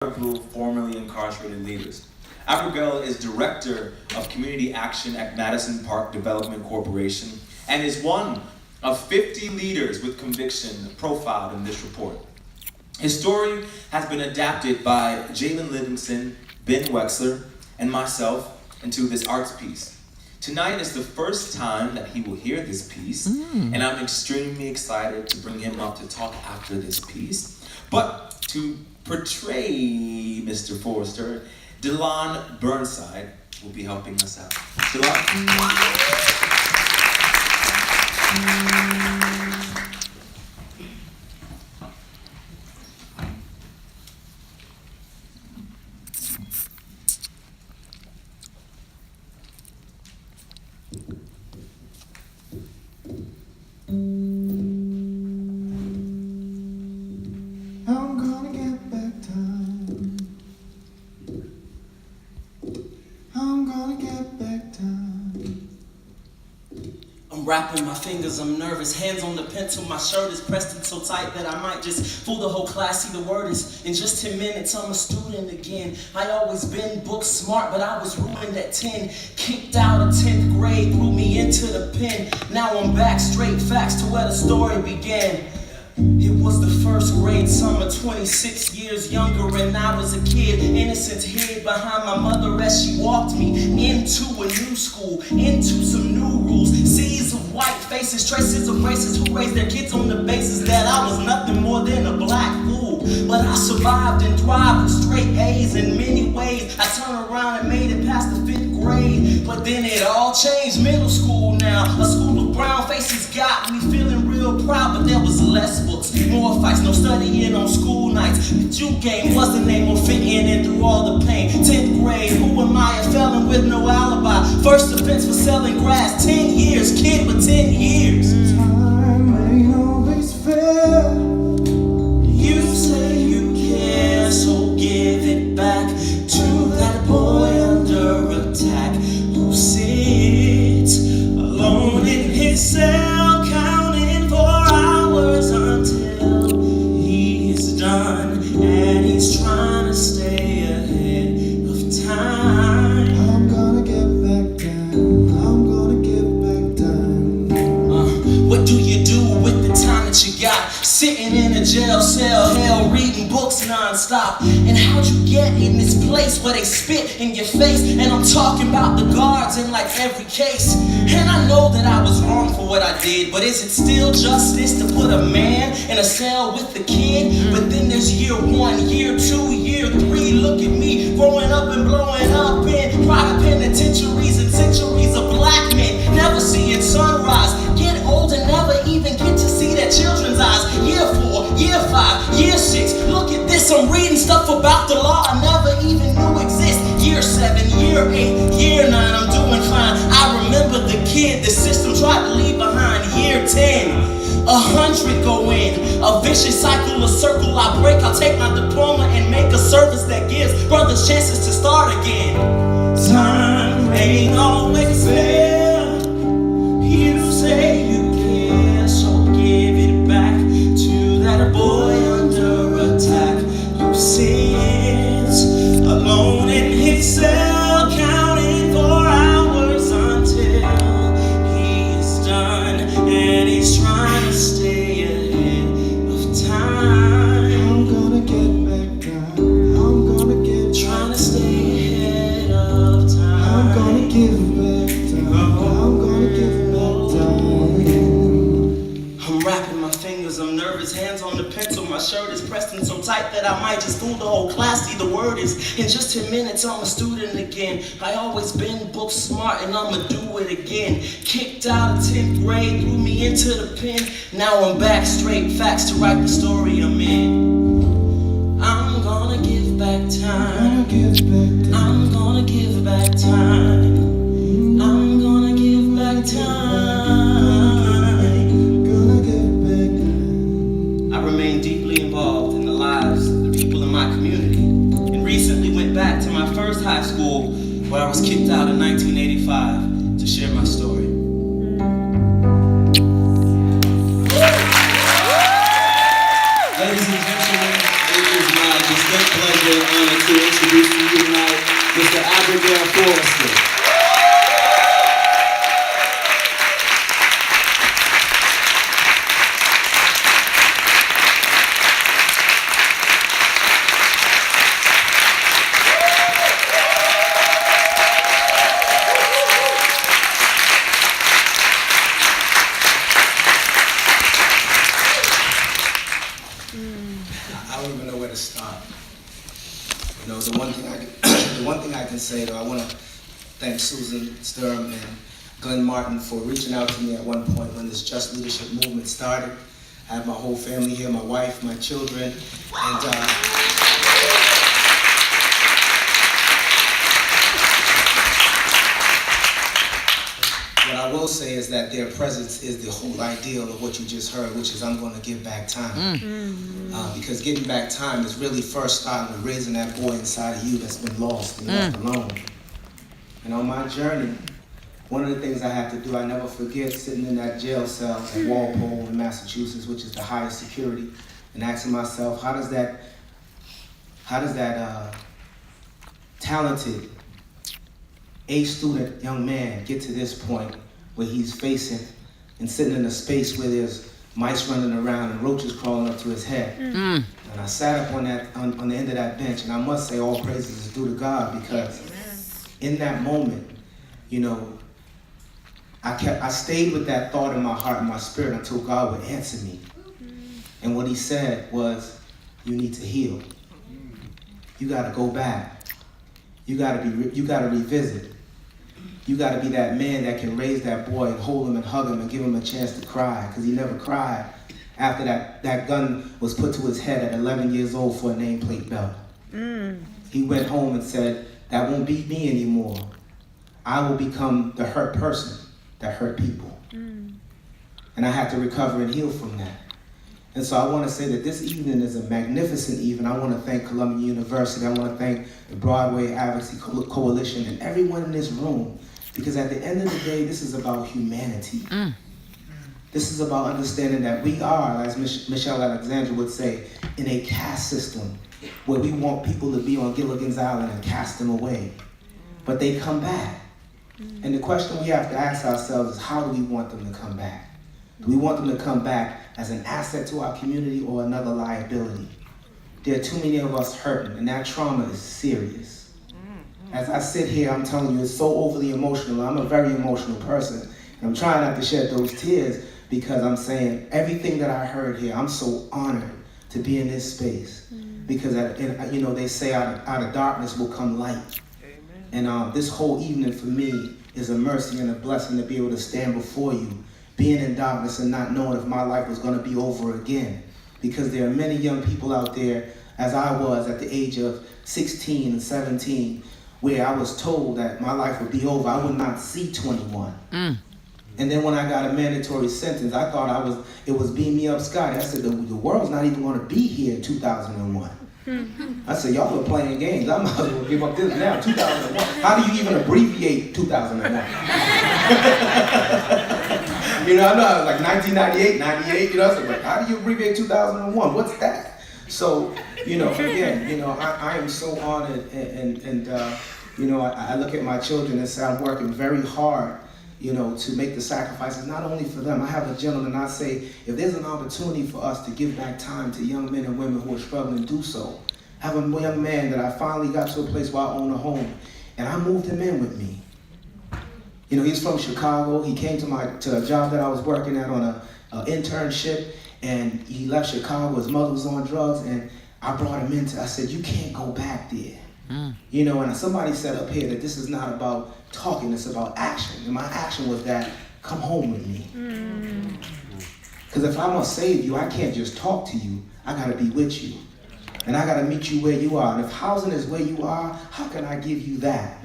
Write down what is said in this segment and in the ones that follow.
Group formerly incarcerated leaders. Abigail is Director of Community Action at Madison Park Development Corporation and is one of 50 leaders with conviction profiled in this report. His story has been adapted by Jalen Livingston, Ben Wexler, and myself into this arts piece. Tonight is the first time that he will hear this piece, and I'm extremely excited to bring him up to talk after this piece. But to portray Mr. Forrester, Delon Burnside will be helping us out. Delon? I'm gonna get back time. I'm gonna get back time. I'm rapping my fingers, I'm nervous, hands on the pencil, my shirt is pressed in so tight that I might just fool the whole class. See, the word is, in just 10 minutes I'm a student again. I always been book smart, but I was ruined at 10. Kicked out of 10th grade, threw me into the pen. Now I'm back, straight facts to where the story began. It was the first grade summer, 26 years younger, and I was a kid, innocent, hid behind my mother as she walked me into a new school, into some new rules, seas of white faces, traces of races who raised their kids on the basis that I was nothing more than a black fool. But I survived and thrived with straight A's in many ways. I turned around and made it past the 5th grade, but then it all changed. Middle school now, a school of brown faces got me feeling real proud, but there was less books, more fights, no studying on school nights. The Duke game was the name of fitting in through all the pain. 10th grade, who am I, a felon with no alibi? First offense for selling grass, 10 years, kid with 10 years. Time ain't always fair. You say you care, so give it back to that boy under attack who sits alone in his cell, counting for hours until he's done, and he's trying to stay ahead of time. I'm gonna get back time. I'm gonna get back time. What do you do with the time that you got? Sitting in a jail cell, hell, reading books non-stop. And how'd you get in this place where they spit in your face? And I'm talking about the guards in like every case. And I know that I was wrong for what I did, but is it still justice to put a man in a cell with a kid? But then there's year 1, year 2, year 3. Look at me, growing up and blowing up in private penitentiaries and centuries of black men never seeing sunrise. Get old and never even get to see their children's eyes. Year 4, year 5, year 6. Look at this, I'm reading stuff about the law I never even knew exist. Year 7, year 8, year 9, I'm doing fine. I remember the kid the system tried to leave behind. Year 10, 100 go in, a vicious cycle, a circle I break. I'll take my diploma and make a service that gives brothers chances to start again. Time ain't always fair. You say you care, so give it back to that boy under attack who sits alone in his cell, counting for hours until he's done, and he's trying to stay ahead of time. I'm gonna get back time. I'm gonna get Trying to stay ahead of time. I'm gonna give back time. I'm gonna give back time. I'm rapping my fingers, I'm nervous, hands on the pencil, my shirt is pressed in so tight that I might just fool the whole class. See, the word is, in just 10 minutes I'm a student again. I always been book smart and I'ma do it again. Kicked out of 10th grade, threw me into the pen. Now I'm back, straight facts to write the story I'm in. I'm gonna give back I'm time. gonna give back time. I'm gonna give back time. I'm gonna give back time. Gonna get back time. I remain deeply involved in the lives of the people in my community, and recently went back to my first high school where I was kicked out in 1985 to share my story. Ladies and gentlemen, it is my distinct pleasure honor to introduce to you tonight Mr. Abigail Forrester. I don't even know where to start. You know, the one thing I can say, though, I want to thank Susan Sturm and Glenn Martin for reaching out to me at one point when this Just Leadership movement started. I have my whole family here, my wife, my children, and what I will say is that their presence is the whole ideal of what you just heard, which is I'm going to give back time. Because giving back time is really first starting with raising that boy inside of you that's been lost and left alone. And on my journey, one of the things I had to do, I never forget sitting in that jail cell at Walpole in Massachusetts, which is the highest security, and asking myself, how does that talented A-student young man get to this point where he's facing and sitting in a space where there's mice running around and roaches crawling up to his head. And I sat up on the end of that bench, and I must say all praises is due to God, because in that moment, you know, I stayed with that thought in my heart and my spirit until God would answer me. And what he said was, you need to heal. You gotta go back. You gotta revisit. You got to be that man that can raise that boy and hold him and hug him and give him a chance to cry, because he never cried after that gun was put to his head at 11 years old for a nameplate belt. He went home and said, that won't be me anymore. I will become the hurt person that hurt people. And I had to recover and heal from that. And so I want to say that this evening is a magnificent evening. I want to thank Columbia University. I want to thank the Broadway Advocacy Coalition and everyone in this room. Because at the end of the day, this is about humanity. This is about understanding that we are, as Michelle Alexandra would say, in a caste system where we want people to be on Gilligan's Island and cast them away. But they come back. And the question we have to ask ourselves is, how do we want them to come back? Do we want them to come back as an asset to our community or another liability? There are too many of us hurting, and that trauma is serious. As I sit here, I'm telling you, it's so overly emotional. I'm a very emotional person. And I'm trying not to shed those tears, because I'm saying everything that I heard here, I'm so honored to be in this space. Because, you know, they say out of darkness will come light. And this whole evening for me is a mercy and a blessing to be able to stand before you, being in darkness and not knowing if my life was going to be over again. Because there are many young people out there, as I was at the age of 16 and 17, where I was told that my life would be over. I would not see 21. And then when I got a mandatory sentence, I thought it was beam me up Scotty. I said, the world's not even going to be here in 2001. I said, y'all are playing games. I might as well give up this now, 2001. How do you even abbreviate 2001? You know, I know I was like 1998, 98, you know, so like, how do you abbreviate 2001? What's that? So, you know, again, you know, I am so honored, and you know, I look at my children and say I'm working very hard, you know, to make the sacrifices, not only for them. I have a gentleman, I say, if there's an opportunity for us to give back time to young men and women who are struggling, do so. I have a young man that I finally got to a place where I own a home, and I moved him in with me. You know, he's from Chicago. He came to a job that I was working at on an internship, and he left Chicago. His mother was on drugs, and I brought him into, I said, you can't go back there. You know, and somebody said up here that this is not about talking, it's about action. And my action was that, come home with me. Because if I'm gonna save you, I can't just talk to you. I gotta be with you. And I gotta meet you where you are. And if housing is where you are, how can I give you that?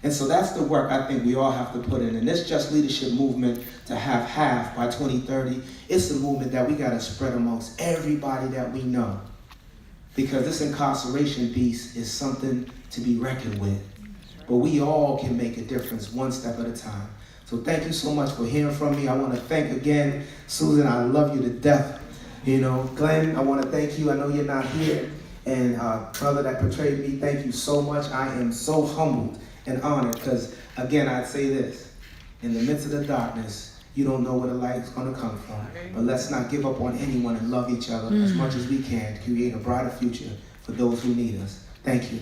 And so that's the work I think we all have to put in. And this Just Leadership movement to have half by 2030, it's a movement that we gotta spread amongst everybody that we know. Because this incarceration piece is something to be reckoned with. But we all can make a difference one step at a time. So thank you so much for hearing from me. I want to thank again, Susan, I love you to death. You know, Glenn, I want to thank you. I know you're not here. And brother that portrayed me, thank you so much. I am so humbled and honored because, again, I'd say this. In the midst of the darkness, you don't know where the light is going to come from. But let's not give up on anyone and love each other as much as we can to create a brighter future for those who need us. Thank you.